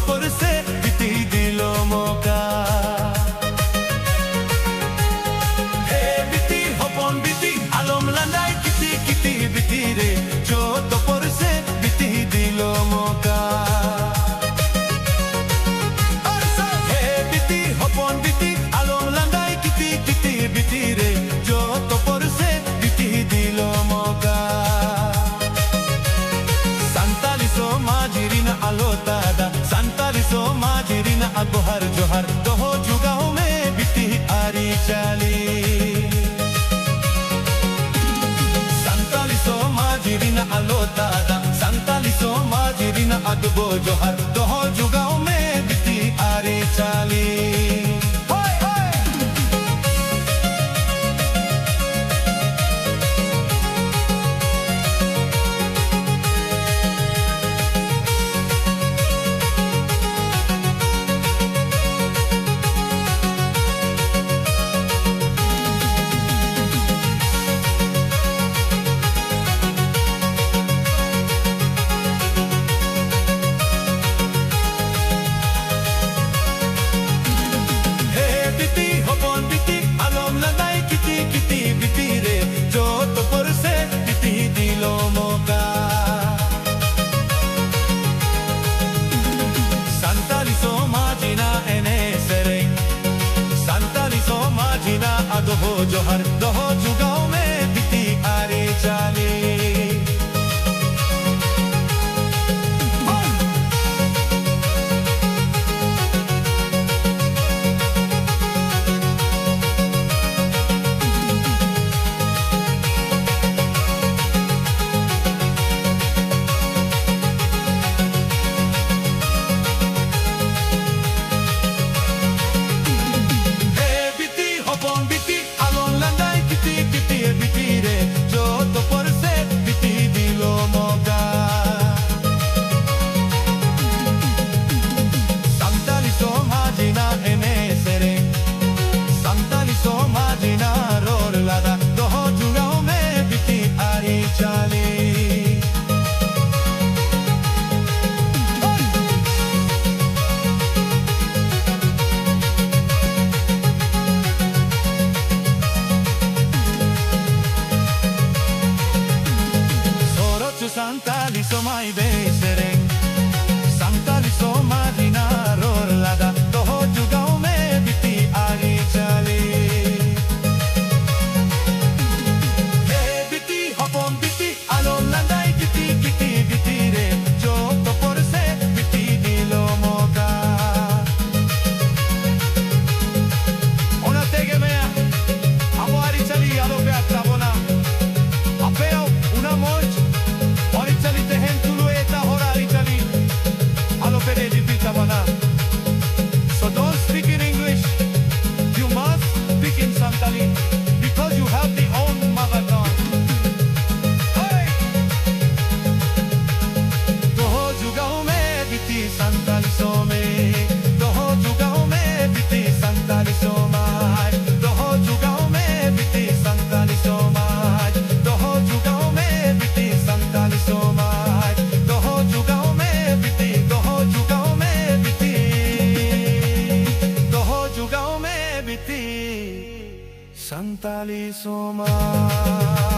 पर से बीती दिलो मौका हे बीती हपन बीती आलम लांदाई किती किती बीती रे जो तो पर से बीती दिलो मौका हे बीती हपन बीती आलम लांदाई किती किती बीती रे जो तो पर से बीती दिलो मौका Majirina alotada santali so majirina agohar johar doho jugao mein biti ari chali santali so majirina alotada santali so majirina agbo johar doho jugao mein biti ari chali doho johar doho jugao mein biti are chali Santali so mai besereng Santali so madina ror lada doho jugao mein biti ari chali he biti hopon biti alon landai kiti kiti biti re jo to por se biti dilo moga ona tege mea amo ari chali alo pe atrabona apeo una moj So don't speak in English, you must speak in Santali because you have the own mother tongue. Hey! Doho jugao mein biti Santali so mein doho jugao mein biti Santali so mai doho jugao mein biti Santali so mai doho jugao mein biti Santali so mai doho jugao mein biti doho jugao Santali Soma